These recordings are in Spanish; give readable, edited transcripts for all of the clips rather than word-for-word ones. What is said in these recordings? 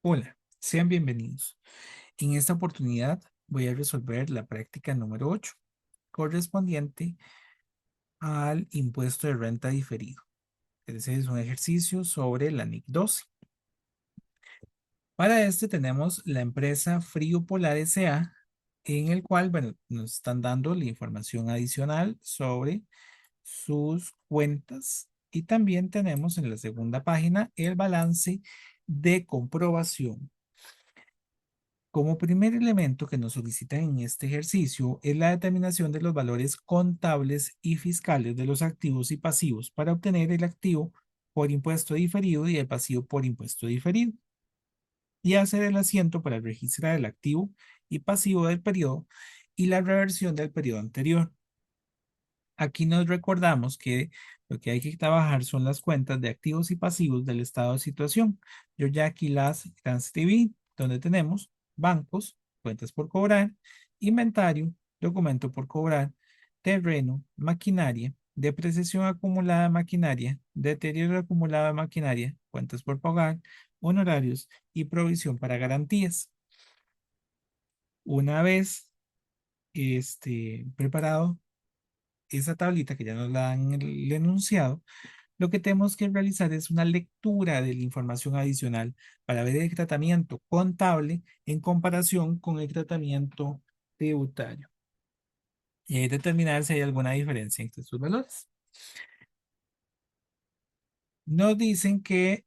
Hola, sean bienvenidos. En esta oportunidad voy a resolver la práctica número 8, correspondiente al impuesto de renta diferido. Ese es un ejercicio sobre la NIC 12. Para este tenemos la empresa Frío Polar S.A., en el cual, bueno, nos están dando la información adicional sobre sus cuentas y también tenemos en la segunda página el balance de comprobación. Como primer elemento que nos solicitan en este ejercicio es la determinación de los valores contables y fiscales de los activos y pasivos para obtener el activo por impuesto diferido y el pasivo por impuesto diferido, y hacer el asiento para registrar el activo y pasivo del periodo y la reversión del periodo anterior. Aquí nos recordamos que lo que hay que trabajar son las cuentas de activos y pasivos del estado de situación. Yo ya aquí las transcribí, donde tenemos bancos, cuentas por cobrar, inventario, documento por cobrar, terreno, maquinaria, depreciación acumulada de maquinaria, deterioro acumulado de maquinaria, cuentas por pagar, honorarios y provisión para garantías. Una vez preparado esa tablita que ya nos la dan en el enunciado, lo que tenemos que realizar es una lectura de la información adicional para ver el tratamiento contable en comparación con el tratamiento tributario y determinar si hay alguna diferencia entre sus valores. Nos dicen que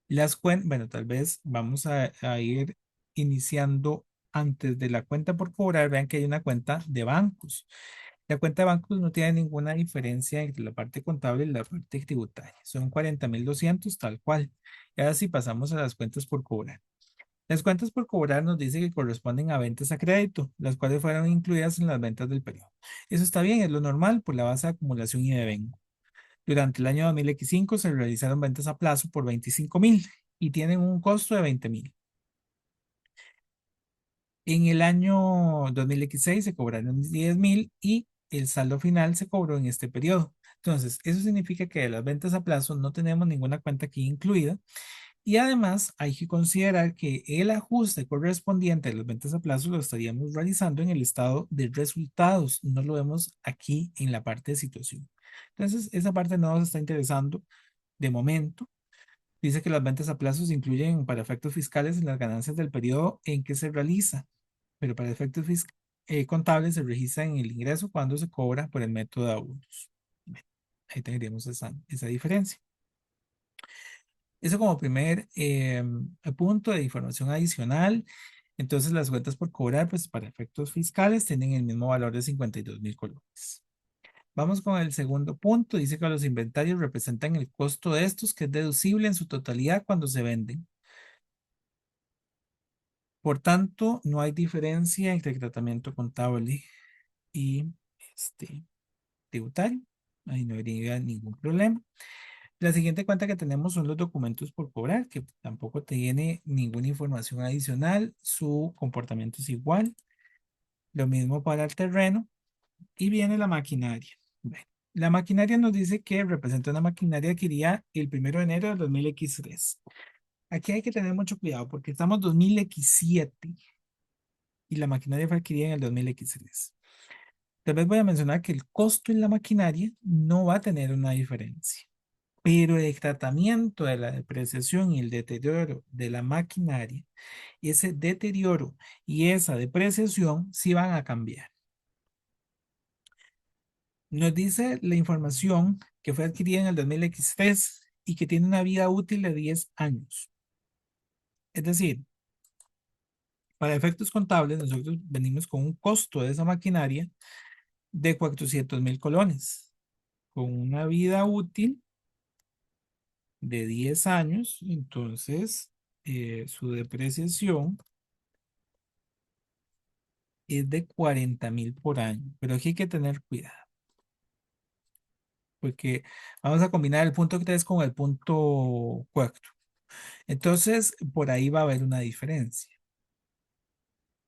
las cuentas, bueno, tal vez vamos a ir iniciando antes de la cuenta por cobrar. Vean que hay una cuenta de bancos. La cuenta de bancos no tiene ninguna diferencia entre la parte contable y la parte tributaria. Son 40.200 tal cual. Y ahora sí pasamos a las cuentas por cobrar. Las cuentas por cobrar nos dice que corresponden a ventas a crédito, las cuales fueron incluidas en las ventas del periodo. Eso está bien, es lo normal por la base de acumulación y devengo. Durante el año 2005 se realizaron ventas a plazo por 25.000 y tienen un costo de 20.000. En el año 2016 se cobraron 10.000 y el saldo final se cobró en este periodo. Entonces, eso significa que de las ventas a plazo no tenemos ninguna cuenta aquí incluida, y además hay que considerar que el ajuste correspondiente de las ventas a plazo lo estaríamos realizando en el estado de resultados, no lo vemos aquí en la parte de situación. Entonces, esa parte no nos está interesando de momento. Dice que las ventas a plazos incluyen para efectos fiscales en las ganancias del periodo en que se realiza, pero para efectos contables se registra en el ingreso cuando se cobra por el método de abusos. Bueno, ahí tendríamos esa diferencia. Eso como primer punto de información adicional. Entonces, las cuentas por cobrar, pues para efectos fiscales, tienen el mismo valor de 52.000 colones. Vamos con el segundo punto. Dice que los inventarios representan el costo de estos, que es deducible en su totalidad cuando se venden. Por tanto, no hay diferencia entre el tratamiento contable y este tributario. Ahí no habría ningún problema. La siguiente cuenta que tenemos son los documentos por cobrar, que tampoco tiene ninguna información adicional. Su comportamiento es igual. Lo mismo para el terreno. Y viene la maquinaria. Bueno, la maquinaria nos dice que representa una maquinaria adquirida el 1 de enero de 2003. Aquí hay que tener mucho cuidado porque estamos 2007 y la maquinaria fue adquirida en el 2003. Tal vez voy a mencionar que el costo en la maquinaria no va a tener una diferencia, pero el tratamiento de la depreciación y el deterioro de la maquinaria, ese deterioro y esa depreciación sí van a cambiar. Nos dice la información que fue adquirida en el 2003 y que tiene una vida útil de 10 años. Es decir, para efectos contables, nosotros venimos con un costo de esa maquinaria de 400.000 colones, con una vida útil de 10 años. Entonces su depreciación es de 40.000 por año, pero aquí hay que tener cuidado, porque vamos a combinar el punto 3 con el punto 4. Entonces, por ahí va a haber una diferencia.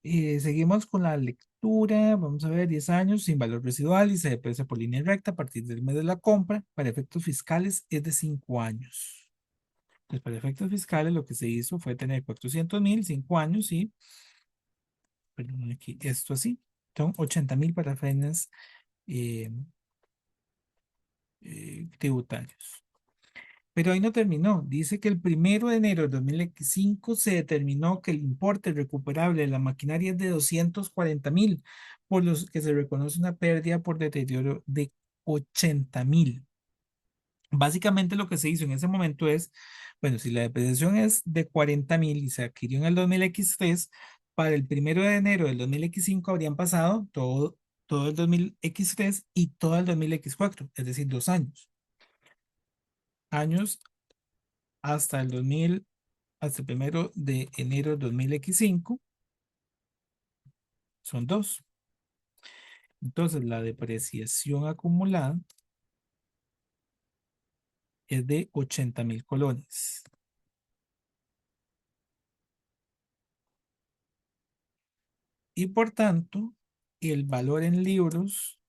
Seguimos con la lectura. Vamos a ver, 10 años sin valor residual y se deprecia por línea recta a partir del mes de la compra. Para efectos fiscales es de 5 años. Pues para efectos fiscales lo que se hizo fue tener 400.000, 5 años y, perdón, aquí, esto así, son 80.000 para fines eh, tributarios. Pero ahí no terminó. Dice que el 1 de enero de 2005 se determinó que el importe recuperable de la maquinaria es de 240.000, por los que se reconoce una pérdida por deterioro de 80.000. Básicamente lo que se hizo en ese momento es, bueno, si la depreciación es de 40.000 y se adquirió en el 2003, para el 1 de enero del 2005 habrían pasado todo el 2003 y todo el 2004, es decir, 2 años. Años hasta el 2000, hasta el 1 de enero de 2005 son dos. Entonces, la depreciación acumulada es de 80.000 colones. Y por tanto, el valor en libros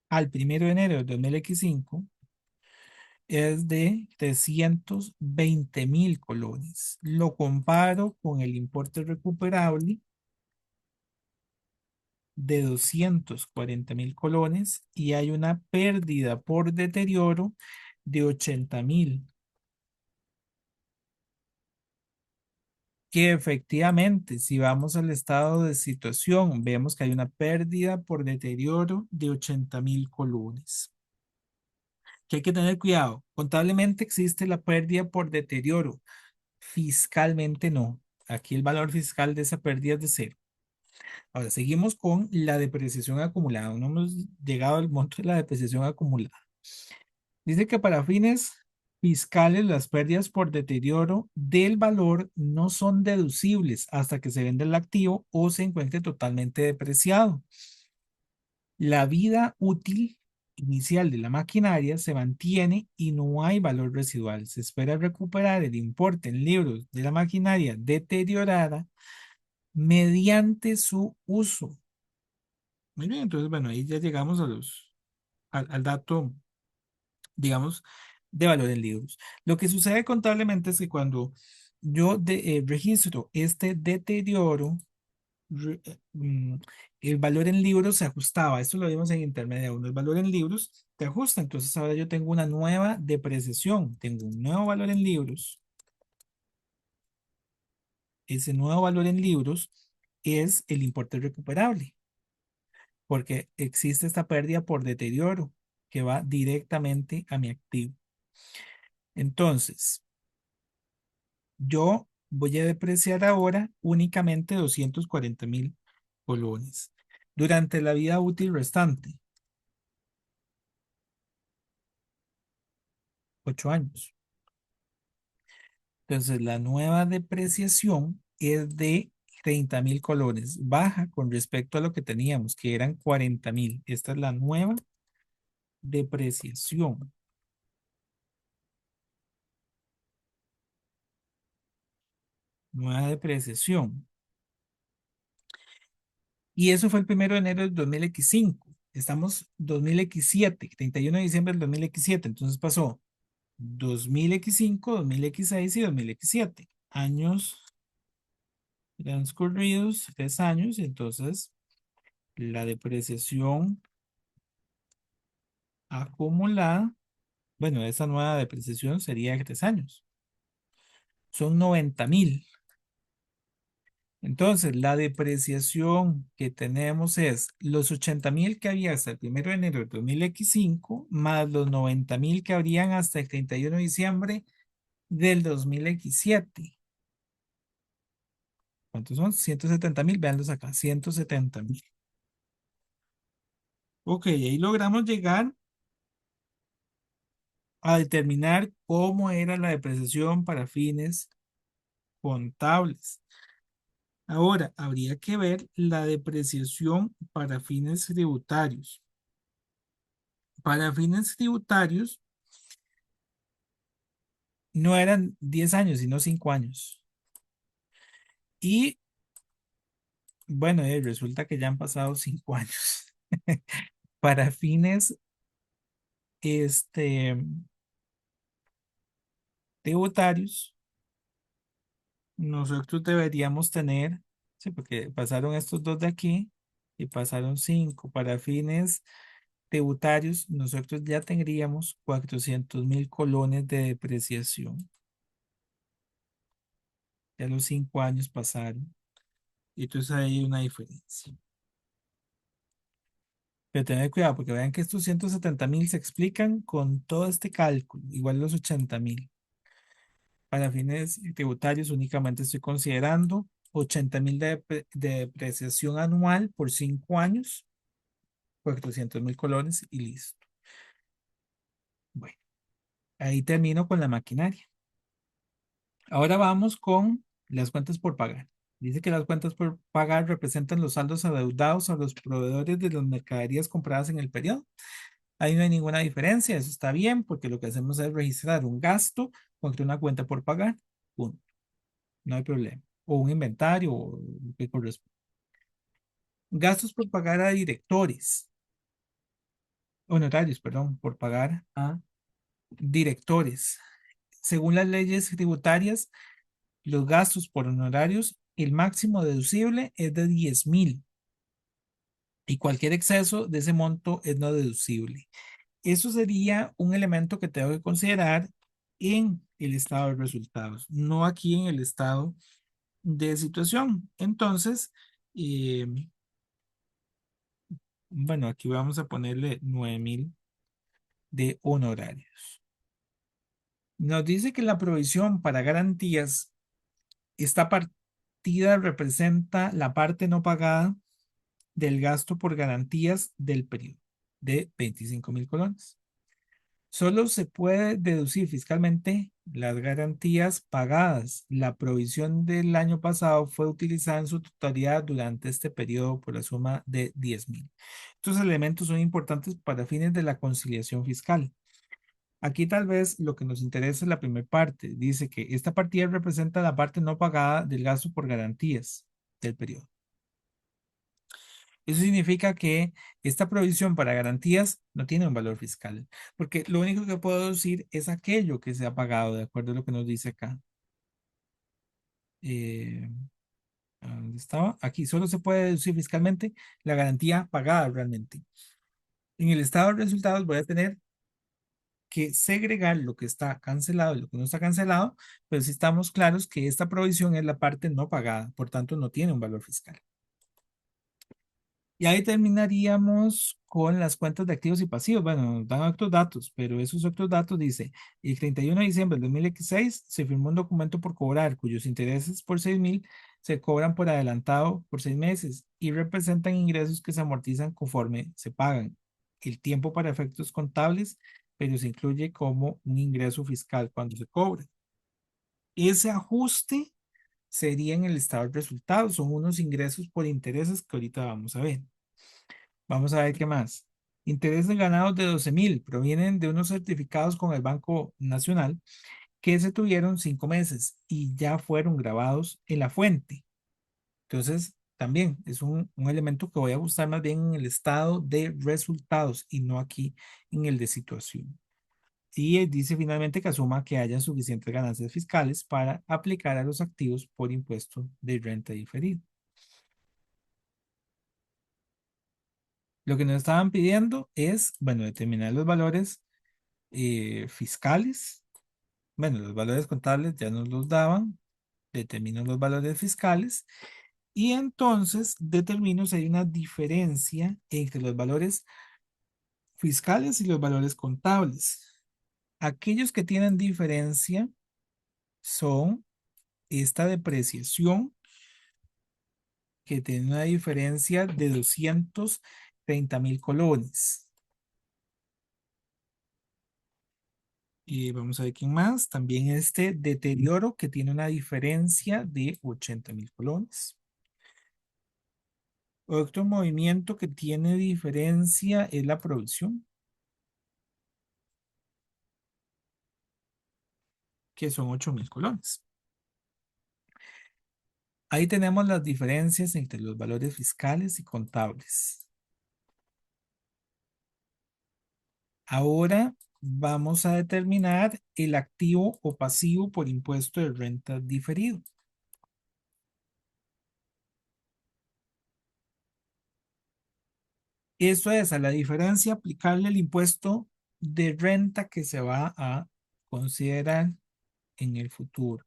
al 1 de enero de 2005 es de 320.000 colones. Lo comparo con el importe recuperable de 240.000 colones y hay una pérdida por deterioro de 80.000, que efectivamente, si vamos al estado de situación, vemos que hay una pérdida por deterioro de 80.000 colones. Que hay que tener cuidado. Contablemente existe la pérdida por deterioro, fiscalmente no. Aquí el valor fiscal de esa pérdida es de cero. Ahora seguimos con la depreciación acumulada. No hemos llegado al monto de la depreciación acumulada. Dice que para fines fiscales las pérdidas por deterioro del valor no son deducibles hasta que se venda el activo o se encuentre totalmente depreciado. La vida útil inicial de la maquinaria se mantiene y no hay valor residual. Se espera recuperar el importe en libros de la maquinaria deteriorada mediante su uso. Muy bien, entonces, bueno, ahí ya llegamos al dato, digamos, de valor en libros. Lo que sucede contablemente es que cuando yo registro este deterioro, re- eh, mm, el valor en libros se ajustaba. Esto lo vimos en intermedio uno. El valor en libros te ajusta. Entonces ahora yo tengo una nueva depreciación. Tengo un nuevo valor en libros. Ese nuevo valor en libros es el importe recuperable, porque existe esta pérdida por deterioro que va directamente a mi activo. Entonces, yo voy a depreciar ahora únicamente 240.000 colones durante la vida útil restante, 8 años. Entonces, la nueva depreciación es de 30.000 colones, baja con respecto a lo que teníamos, que eran 40.000. Esta es la nueva depreciación. Nueva depreciación. Y eso fue el 1 de enero del 2005. Estamos 2017, 31 de diciembre del 2017. Entonces pasó 2005, 2006 y 2017. Años transcurridos, 3 años. Y entonces la depreciación acumulada, bueno, esa nueva depreciación sería de 3 años. Son 90.000. Entonces, la depreciación que tenemos es los 80.000 que había hasta el 1 de enero de 2005 más los 90.000 que habrían hasta el 31 de diciembre del 2017. ¿Cuántos son? 170.000, véanlos acá, 170.000. Ok, ahí logramos llegar a determinar cómo era la depreciación para fines contables. Ahora, habría que ver la depreciación para fines tributarios. Para fines tributarios, no eran 10 años, sino 5 años. Y bueno, resulta que ya han pasado 5 años. Para fines, este, tributarios, nosotros deberíamos tener, sí, porque pasaron estos dos de aquí y pasaron 5 para fines tributarios, nosotros ya tendríamos 400.000 colones de depreciación. Ya los 5 años pasaron. Y entonces ahí hay una diferencia. Pero tener cuidado porque vean que estos 170.000 se explican con todo este cálculo, igual los 80.000. Para fines tributarios únicamente estoy considerando 80.000 de depreciación anual por 5 años, 400.000 colones y listo. Bueno, ahí termino con la maquinaria. Ahora vamos con las cuentas por pagar. Dice que las cuentas por pagar representan los saldos adeudados a los proveedores de las mercaderías compradas en el periodo. Ahí no hay ninguna diferencia, eso está bien, porque lo que hacemos es registrar un gasto contra una cuenta por pagar. Punto. No hay problema. O un inventario, o lo que corresponde. Gastos por pagar a directores, honorarios, perdón, por pagar a directores. Según las leyes tributarias, los gastos por honorarios, el máximo deducible es de 10.000 y cualquier exceso de ese monto es no deducible. Eso sería un elemento que tengo que considerar en el estado de resultados, no aquí en el estado de situación. Entonces, eh, bueno, aquí vamos a ponerle 9.000 de honorarios. Nos dice que la provisión para garantías, esta partida representa la parte no pagada del gasto por garantías del periodo de 25.000 colones. Solo se puede deducir fiscalmente las garantías pagadas. La provisión del año pasado fue utilizada en su totalidad durante este periodo por la suma de 10.000. Estos elementos son importantes para fines de la conciliación fiscal. Aquí tal vez lo que nos interesa es la primera parte. Dice que esta partida representa la parte no pagada del gasto por garantías del periodo. Eso significa que esta provisión para garantías no tiene un valor fiscal, porque lo único que puedo decir es aquello que se ha pagado, de acuerdo a lo que nos dice acá. Eh, ¿Dónde estaba? Aquí solo se puede deducir fiscalmente la garantía pagada realmente. En el estado de resultados voy a tener que segregar lo que está cancelado y lo que no está cancelado, pero si estamos claros que esta provisión es la parte no pagada, por tanto no tiene un valor fiscal. Y ahí terminaríamos con las cuentas de activos y pasivos. Bueno, nos dan otros datos, pero esos otros datos dice, el 31 de diciembre del 2016 se firmó un documento por cobrar, cuyos intereses por 6.000 se cobran por adelantado por 6 meses y representan ingresos que se amortizan conforme se pagan. El tiempo para efectos contables, pero se incluye como un ingreso fiscal cuando se cobra. Ese ajuste sería en el estado de resultados, son unos ingresos por intereses que ahorita vamos a ver. Vamos a ver qué más. Intereses ganados de 12.000 provienen de unos certificados con el Banco Nacional que se tuvieron 5 meses y ya fueron grabados en la fuente. Entonces, también es un elemento que voy a buscar más bien en el estado de resultados y no aquí en el de situación. Y dice finalmente que asuma que haya suficientes ganancias fiscales para aplicar a los activos por impuesto de renta diferido. Lo que nos estaban pidiendo es, bueno, determinar los valores fiscales. Bueno, los valores contables ya nos los daban. Determino los valores fiscales y entonces determino si hay una diferencia entre los valores fiscales y los valores contables. Aquellos que tienen diferencia son esta depreciación que tiene una diferencia de 230.000 colones. Y vamos a ver quién más. También este deterioro que tiene una diferencia de 80.000 colones. Otro movimiento que tiene diferencia es la producción, que son 8.000 colones. Ahí tenemos las diferencias entre los valores fiscales y contables. Ahora vamos a determinar el activo o pasivo por impuesto de renta diferido. Esto es a la diferencia aplicarle el impuesto de renta que se va a considerar en el futuro.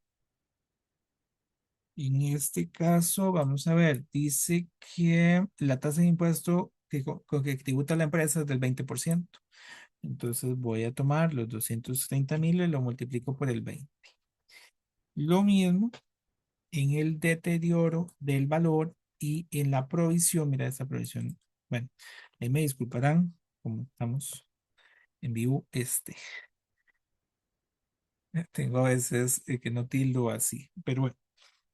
En este caso, vamos a ver, dice que la tasa de impuesto con que tributa la empresa es del 20%. Entonces voy a tomar los 230,000 y lo multiplico por el 20. Lo mismo en el deterioro del valor y en la provisión. Mira esta provisión. Bueno, ahí me disculparán, como estamos en vivo, tengo a veces que no tildo así, pero bueno,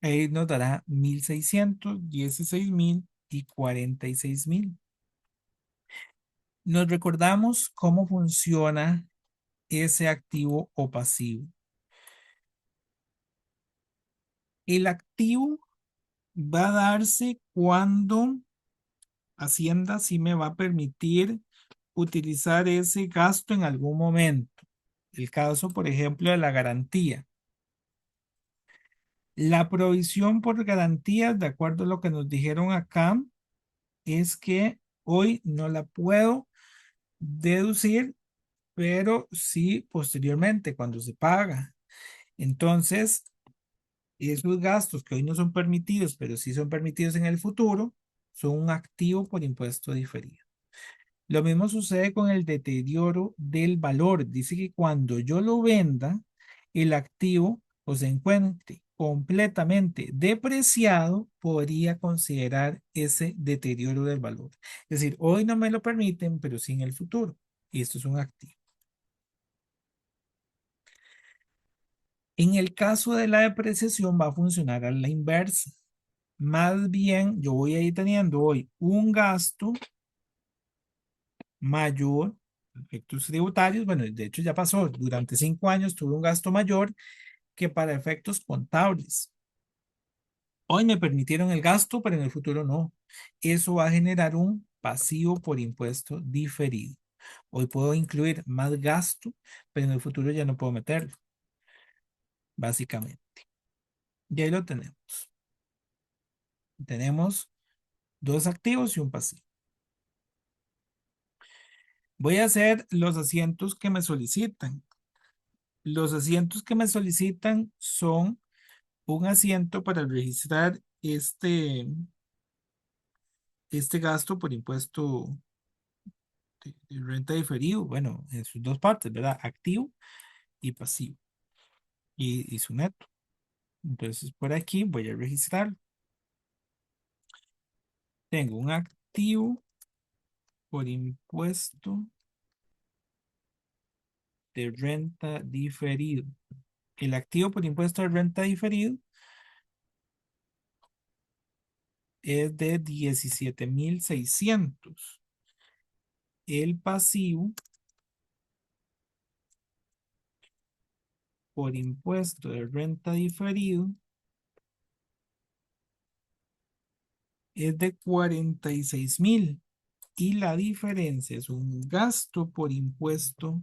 ahí nos dará 1,616,000 y 46,000. Nos recordamos cómo funciona ese activo o pasivo. El activo va a darse cuando Hacienda sí me va a permitir utilizar ese gasto en algún momento. El caso, por ejemplo, de la garantía. La provisión por garantías, de acuerdo a lo que nos dijeron acá, es que hoy no la puedo deducir, pero sí posteriormente, cuando se paga. Entonces, esos gastos que hoy no son permitidos, pero sí son permitidos en el futuro, son un activo por impuesto diferido. Lo mismo sucede con el deterioro del valor. Dice que cuando yo lo venda, el activo o se encuentre completamente depreciado, podría considerar ese deterioro del valor. Es decir, hoy no me lo permiten, pero sí en el futuro. Y esto es un activo. En el caso de la depreciación va a funcionar a la inversa. Más bien, yo voy a ir teniendo hoy un gasto mayor, efectos tributarios, bueno, de hecho ya pasó, durante 5 años tuve un gasto mayor que para efectos contables. Hoy me permitieron el gasto, pero en el futuro no. Eso va a generar un pasivo por impuesto diferido. Hoy puedo incluir más gasto, pero en el futuro ya no puedo meterlo, básicamente. Y ahí lo tenemos. Tenemos dos activos y un pasivo. Voy a hacer los asientos que me solicitan. Los asientos que me solicitan son un asiento para registrar este gasto por impuesto de renta diferido. Bueno, en sus dos partes, ¿verdad? Activo y pasivo. Y su neto. Entonces, por aquí voy a registrar. Tengo un activo por impuesto de renta diferido. El activo por impuesto de renta diferido es de 17,600. El pasivo por impuesto de renta diferido es de 46,000 y la diferencia es un gasto por impuesto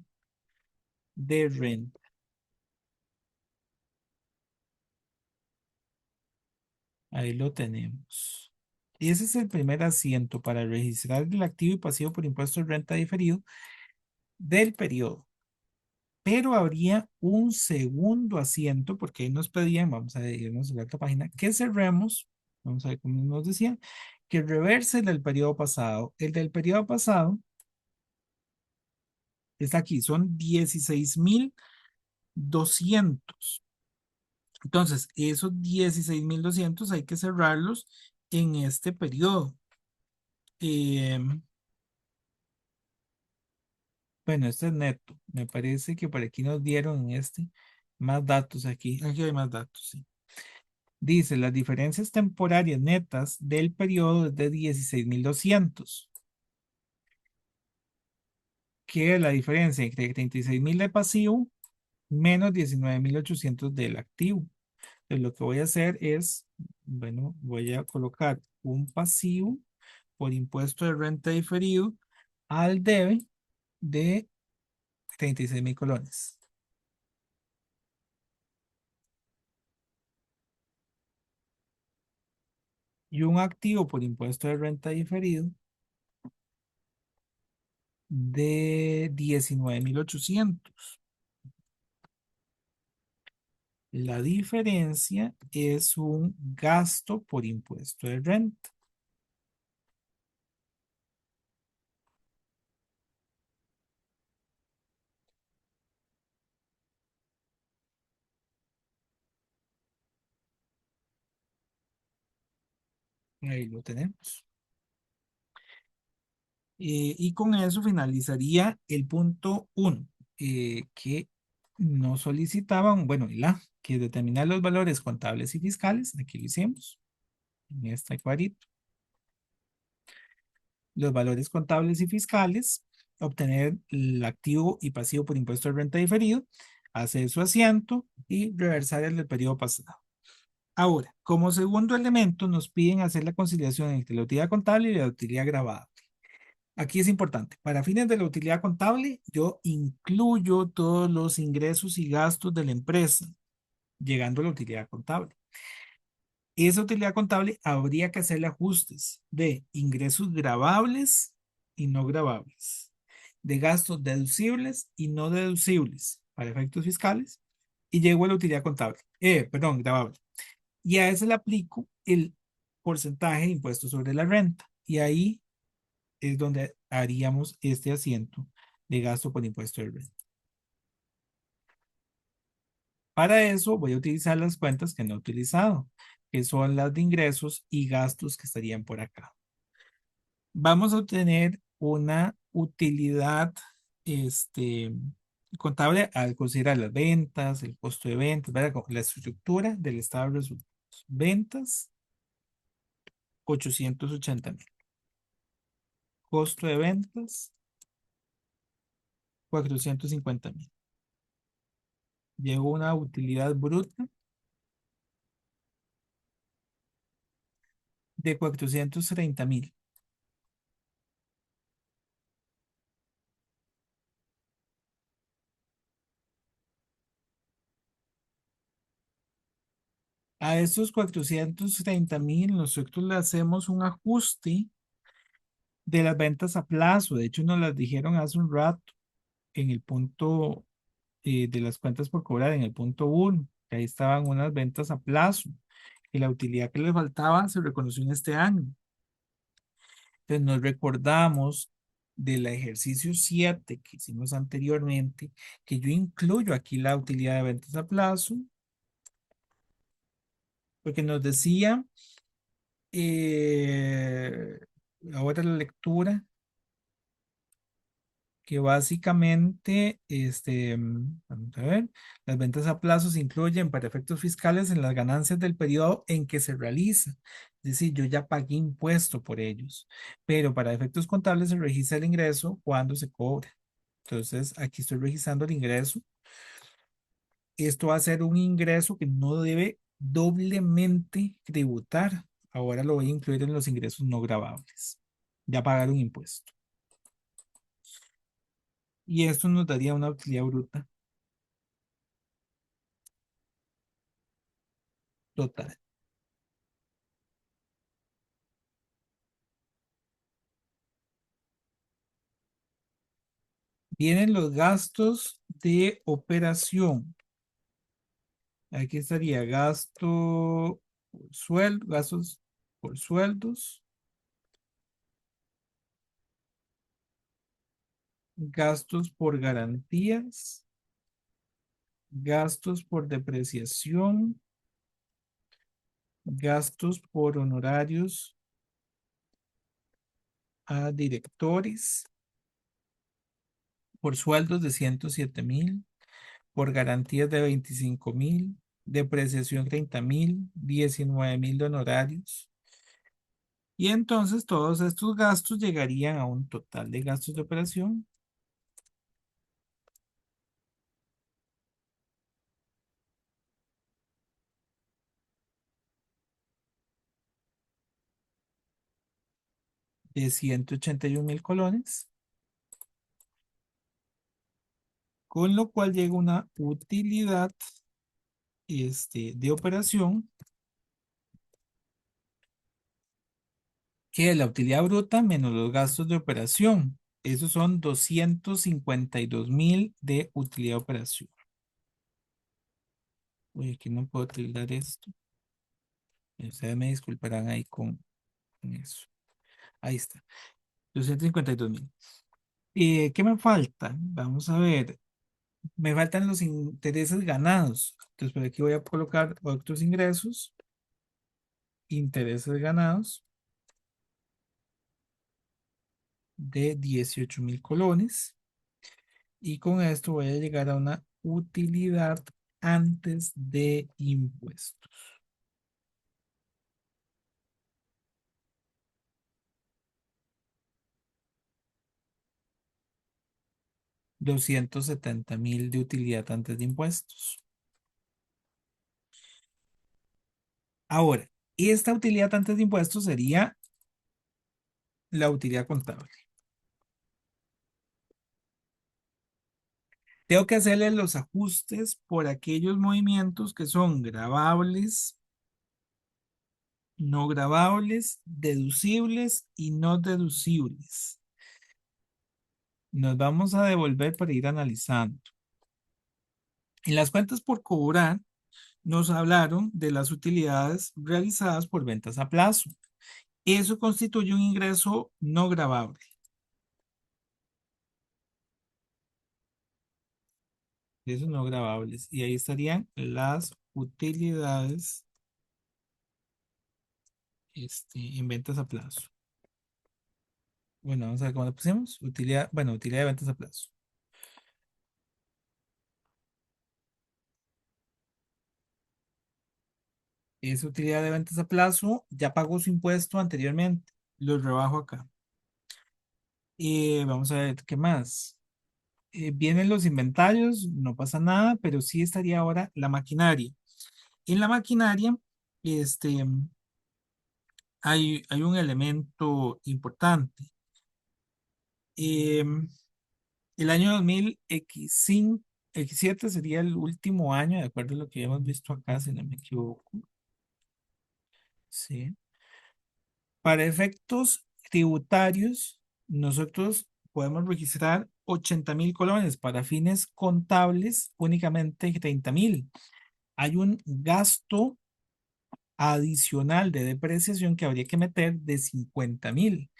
de renta. Ahí lo tenemos. Ese es el primer asiento para registrar el activo y pasivo por impuesto de renta diferido del periodo. Pero habría un segundo asiento, porque ahí nos pedían, vamos a irnos a la otra página, que cerremos, vamos a ver cómo nos decían, que reverse el del periodo pasado. El del periodo pasado está aquí, son 16,200. Entonces, esos 16,200 hay que cerrarlos en este periodo. Em, bueno, este es neto. Me parece que por aquí nos dieron en más datos aquí. Aquí hay más datos, sí. Dice, las diferencias temporarias netas del periodo es de 16,200. Que es la diferencia entre 36,000 de pasivo menos 19,800 del activo. Entonces, lo que voy a hacer es, bueno, voy a colocar un pasivo por impuesto de renta diferido al debe de 36.000 colones. Y un activo por impuesto de renta diferido de 19.800. La diferencia es un gasto por impuesto de renta. Ahí lo tenemos. Y con eso finalizaría el punto 1, que nos solicitaban, bueno, que determinar los valores contables y fiscales. Aquí lo hicimos, en este cuadrito. Los valores contables y fiscales, obtener el activo y pasivo por impuesto de renta diferido, hacer su asiento y reversar el del periodo pasado. Ahora, como segundo elemento, nos piden hacer la conciliación entre la utilidad contable y la utilidad grabada. Aquí es importante, para fines de la utilidad contable, yo incluyo todos los ingresos y gastos de la empresa, llegando a la utilidad contable. Esa utilidad contable habría que hacerle ajustes de ingresos grabables y no grabables, de gastos deducibles y no deducibles para efectos fiscales, y llego a la utilidad contable, perdón, grabable. Y a ese le aplico el porcentaje de impuestos sobre la renta. Y ahí es donde haríamos este asiento de gasto por impuesto de renta. Para eso voy a utilizar las cuentas que no he utilizado, que son las de ingresos y gastos que estarían por acá. Vamos a obtener una utilidad este, contable al considerar las ventas, el costo de ventas, ¿verdad? La estructura del estado de resultados. Ventas, 880.000. Costo de ventas, 450.000. Llegó una utilidad bruta de 430.000. A estos 430.000 nosotros le hacemos un ajuste de las ventas a plazo. De hecho, nos las dijeron hace un rato en el punto de las cuentas por cobrar, en el punto 1. Ahí estaban unas ventas a plazo y la utilidad que les faltaba se reconoció en este año. Entonces nos recordamos del ejercicio 7 que hicimos anteriormente, que yo incluyo aquí la utilidad de ventas a plazo, porque nos decía, eh, ahora la lectura, que básicamente, vamos a ver, las ventas a plazo se incluyen para efectos fiscales en las ganancias del periodo en que se realiza. Es decir, yo ya pagué impuesto por ellos, pero para efectos contables se registra el ingreso cuando se cobra. Entonces, aquí estoy registrando el ingreso. Esto va a ser un ingreso que no debe doblemente tributar. Ahora lo voy a incluir en los ingresos no gravables. Ya pagaron impuesto. Y esto nos daría una utilidad bruta total. Vienen los gastos de operación. Aquí estaría gasto por sueldo, gastos por sueldos, gastos por garantías, gastos por depreciación, gastos por honorarios a directores, por sueldos de 107.000, por garantías de 25.000, depreciación 30.000, 19.000 de honorarios. Y entonces todos estos gastos llegarían a un total de gastos de operación de 181.000 colones. con lo cual llega una utilidad de operación, que es la utilidad bruta menos los gastos de operación. Esos son 252.000 de utilidad de operación. Uy, aquí no puedo tildar esto. Ustedes me disculparán ahí con eso. Ahí está. 252.000. ¿Qué me falta? Vamos a ver. Me faltan los intereses ganados. Entonces, por aquí voy a colocar otros ingresos, intereses ganados de 18.000 colones. Y con esto voy a llegar a una utilidad antes de impuestos. 270.000 de utilidad antes de impuestos. Ahora, esta utilidad antes de impuestos sería la utilidad contable. Tengo que hacerle los ajustes por aquellos movimientos que son grabables, no grabables, deducibles y no deducibles. Nos vamos a devolver para ir analizando. En las cuentas por cobrar, nos hablaron de las utilidades realizadas por ventas a plazo. Eso constituye un ingreso no gravable. Esos no gravables. Y ahí estarían las utilidades en ventas a plazo. Bueno, vamos a ver cómo lo pusimos. Utilidad, bueno, utilidad de ventas a plazo. Esa utilidad de ventas a plazo ya pagó su impuesto anteriormente. Lo rebajo acá. Y vamos a ver qué más. Vienen los inventarios, no pasa nada, pero sí estaría ahora la maquinaria. En la maquinaria, este, hay un elemento importante. Em, el año 2000 X7 sería el último año, de acuerdo a lo que hemos visto acá, si no me equivoco. Sí. Para efectos tributarios, nosotros podemos registrar 80.000 colones. Para fines contables, únicamente 30.000. Hay un gasto adicional de depreciación que habría que meter de 50.000.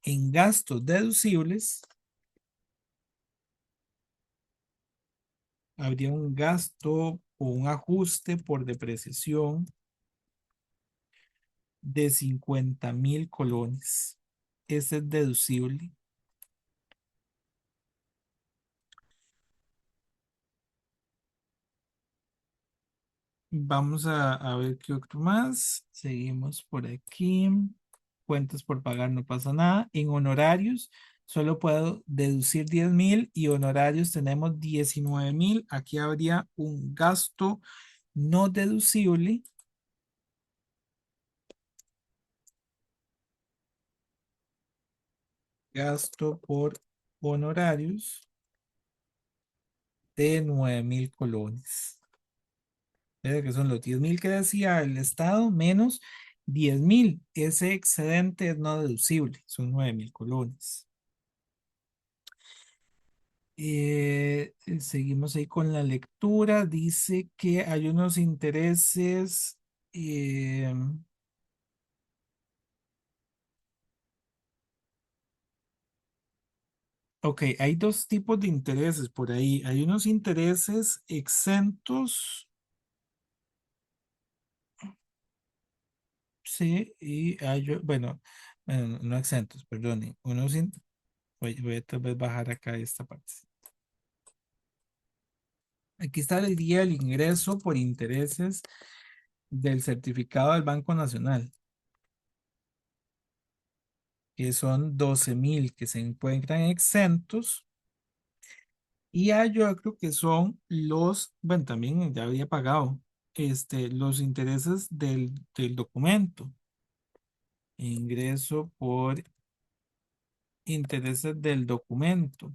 En gastos deducibles, habría un gasto o un ajuste por depreciación de 50.000 colones. Ese es deducible. Vamos a ver qué otro más. Seguimos por aquí. Cuentas por pagar, no pasa nada. En honorarios, solo puedo deducir 10.000 y honorarios tenemos 19.000. Aquí habría un gasto no deducible, gasto por honorarios de 9.000 colones. Que son los 10.000 que decía el Estado menos 10.000. Ese excedente es no deducible, son 9.000 colones. Seguimos ahí con la lectura. Dice que hay unos intereses. eh, ok, hay dos tipos de intereses por ahí. Hay unos intereses exentos, sí, y bueno, no exentos, perdón. Voy a tal vez bajar acá esta parte. Aquí está el día del ingreso por intereses del certificado del Banco Nacional, que son 12.000 que se encuentran exentos. Y hay otro que son bueno, también ya había pagado, los intereses del documento. Ingreso por intereses del documento.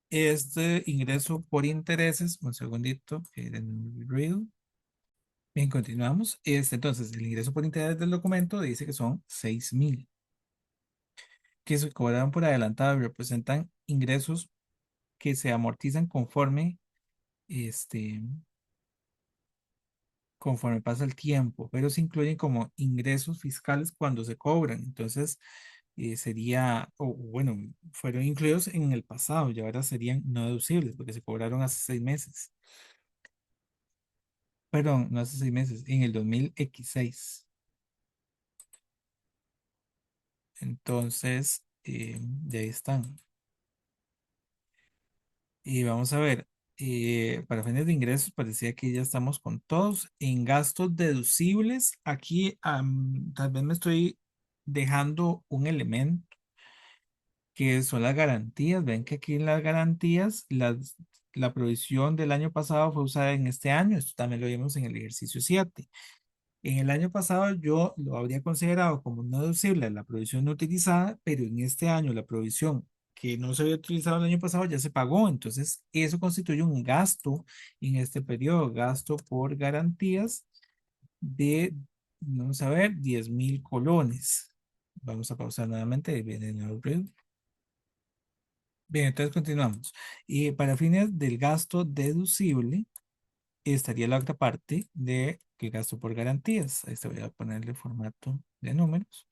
Este ingreso por intereses, un segundito, en el read. Bien, continuamos. Entonces, el ingreso por interés del documento dice que son 6,000, que se cobran por adelantado y representan ingresos que se amortizan este, conforme pasa el tiempo, pero se incluyen como ingresos fiscales cuando se cobran. Entonces, sería, o bueno, fueron incluidos en el pasado y ahora serían no deducibles porque se cobraron hace 6 meses. Perdón, no hace 6 meses, en el 2016. Entonces, ya ahí están. Y vamos a ver, para fines de ingresos parecía que ya estamos con todos. En gastos deducibles, aquí tal vez me estoy dejando un elemento que son las garantías. Ven que aquí en las garantías, la provisión del año pasado fue usada en este año. Esto también lo vimos en el ejercicio 7. En el año pasado yo lo habría considerado como no deducible la provisión no utilizada, pero en este año la provisión que no se había utilizado el año pasado ya se pagó. Entonces, eso constituye un gasto en este periodo, gasto por garantías de, vamos a ver, 10,000 colones. Vamos a pausar nuevamente y viene el nuevo periodo. Bien, entonces continuamos. Y para fines del gasto deducible, estaría la otra parte de que gasto por garantías. Ahí te voy a ponerle formato de números,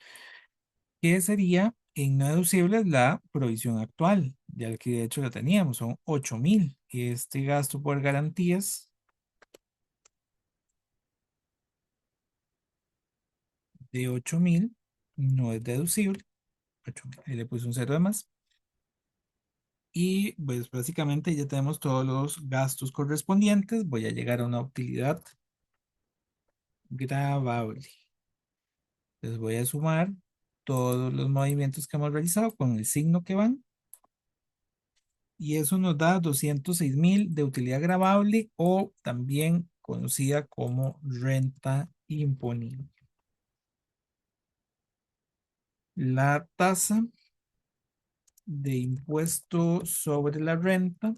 que sería en no deducibles la provisión actual, ya que de hecho la teníamos, son 8,000. Este gasto por garantías de 8,000 no es deducible. 8,000, ahí le puse un cero de más. Y pues básicamente ya tenemos todos los gastos correspondientes. Voy a llegar a una utilidad grabable. Les voy a sumar todos los movimientos que hemos realizado con el signo que van y eso nos da 206,000 de utilidad gravable o también conocida como renta imponible. La tasa de impuesto sobre la renta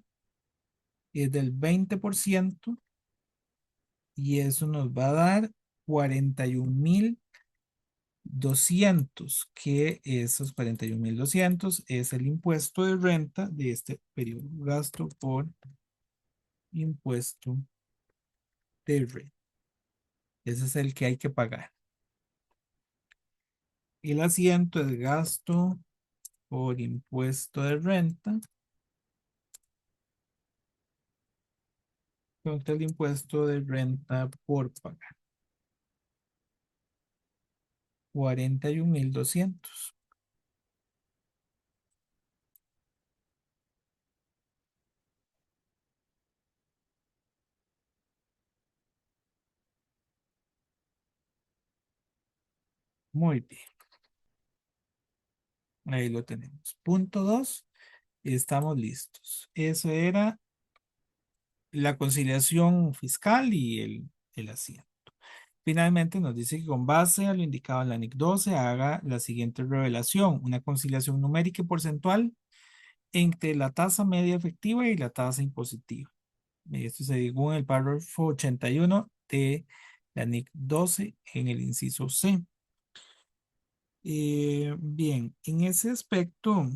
es del 20% y eso nos va a dar 41,200, que esos 41,200 es el impuesto de renta de este periodo. Gasto por impuesto de renta. Ese es el que hay que pagar. El asiento es gasto por impuesto de renta contra el impuesto de renta por pagar. 41,200. Muy bien. Ahí lo tenemos. Punto 2. Estamos listos. Eso era la conciliación fiscal y el asiento. Finalmente nos dice que con base a lo indicado en la NIC 12 haga la siguiente revelación, una conciliación numérica y porcentual entre la tasa media efectiva y la tasa impositiva. Y esto se dijo en el párrafo 81 de la NIC 12 en el inciso C. Bien, en ese aspecto,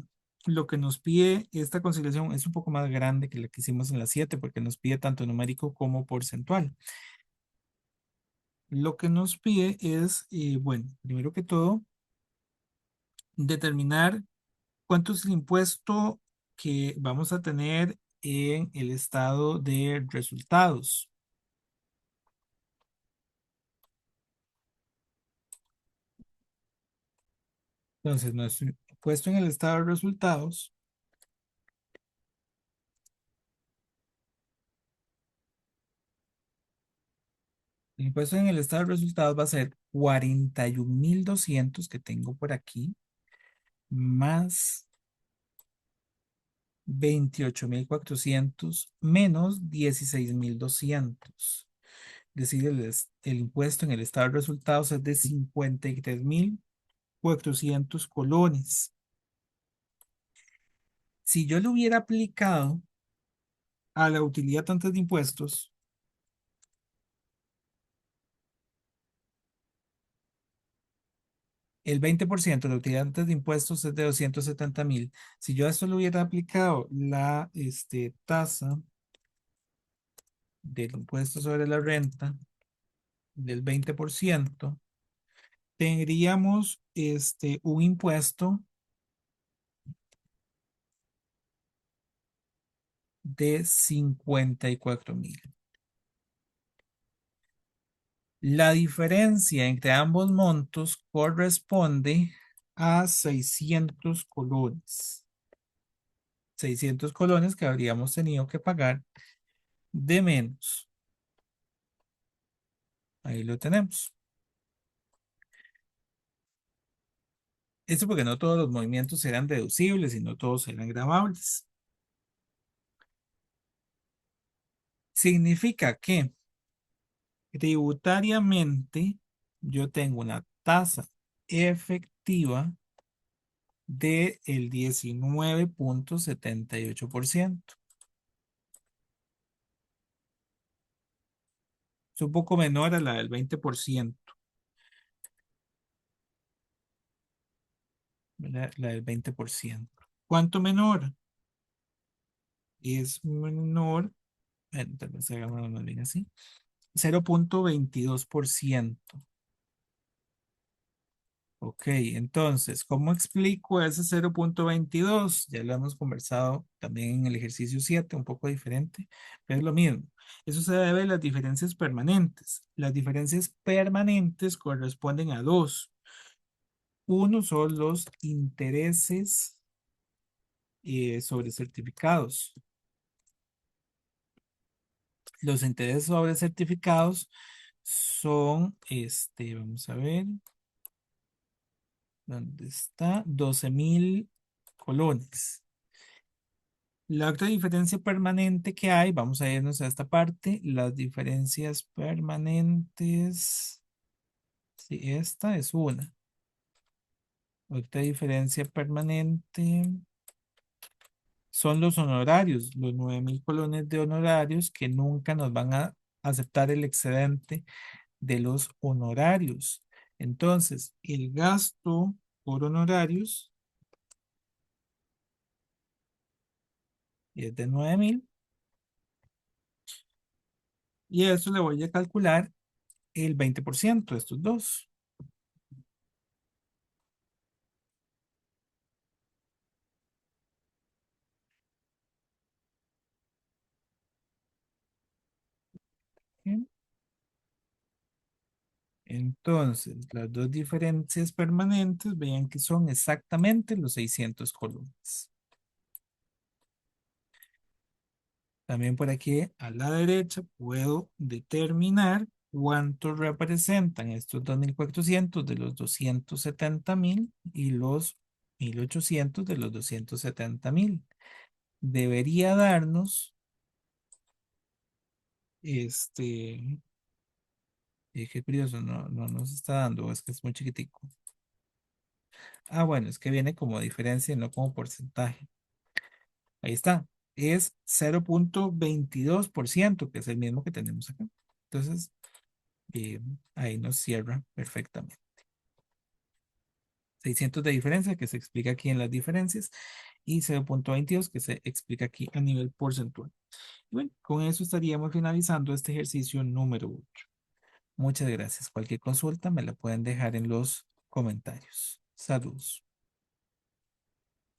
lo que nos pide esta conciliación es un poco más grande que la que hicimos en la 7 porque nos pide tanto numérico como porcentual. Lo que nos pide es, bueno, primero que todo, determinar cuánto es el impuesto que vamos a tener en el estado de resultados. Entonces, nuestro impuesto en el estado de resultados, el impuesto en el estado de resultados va a ser 41,200 que tengo por aquí, más 28,400 menos 16,200. Es decir, el impuesto en el estado de resultados es de 53,400 colones. Si yo le hubiera aplicado a la utilidad antes de impuestos el 20% de la utilidad antes de impuestos es de 270.000. Si yo a esto le hubiera aplicado la tasa del impuesto sobre la renta del 20%, tendríamos un impuesto de 54.000. La diferencia entre ambos montos corresponde a 600 colones. 600 colones que habríamos tenido que pagar de menos. Ahí lo tenemos. Esto porque no todos los movimientos eran deducibles y no todos eran grabables. Significa que tributariamente yo tengo una tasa efectiva del 19,78%. Es un poco menor a la del 20%, ¿verdad? La del 20%. ¿Cuánto menor? Es menor, tal vez hagamos más bien así, 0,22%. Ok, entonces, ¿cómo explico ese 0,22? Ya lo hemos conversado también en el ejercicio 7, un poco diferente, pero es lo mismo. Eso se debe a las diferencias permanentes. Las diferencias permanentes corresponden a dos. Uno son los intereses sobre certificados. Los intereses sobre certificados son, vamos a ver, ¿dónde está? 12.000 colones. La otra diferencia permanente que hay, vamos a irnos a esta parte, las diferencias permanentes, sí, esta es una. Otra diferencia permanente son los honorarios, los 9.000 colones de honorarios que nunca nos van a aceptar el excedente de los honorarios. Entonces, el gasto por honorarios es de 9.000 y a eso le voy a calcular el 20% de estos dos. ¿Sí? Entonces, las dos diferencias permanentes, vean que son exactamente los 600 colones. También por aquí a la derecha puedo determinar cuánto representan estos 2.400 de los 270.000 y los 1.800 de los 270.000. Debería darnos, qué curioso, no nos está dando, es que es muy chiquitico. Ah, bueno, es que viene como diferencia y no como porcentaje. Ahí está. Es 0,22%, que es el mismo que tenemos acá. Entonces, eh, ahí nos cierra perfectamente. 600 de diferencia, que se explica aquí en las diferencias, y 0,22, que se explica aquí a nivel porcentual. Y bueno, con eso estaríamos finalizando este ejercicio número 8. Muchas gracias. Cualquier consulta me la pueden dejar en los comentarios. Saludos.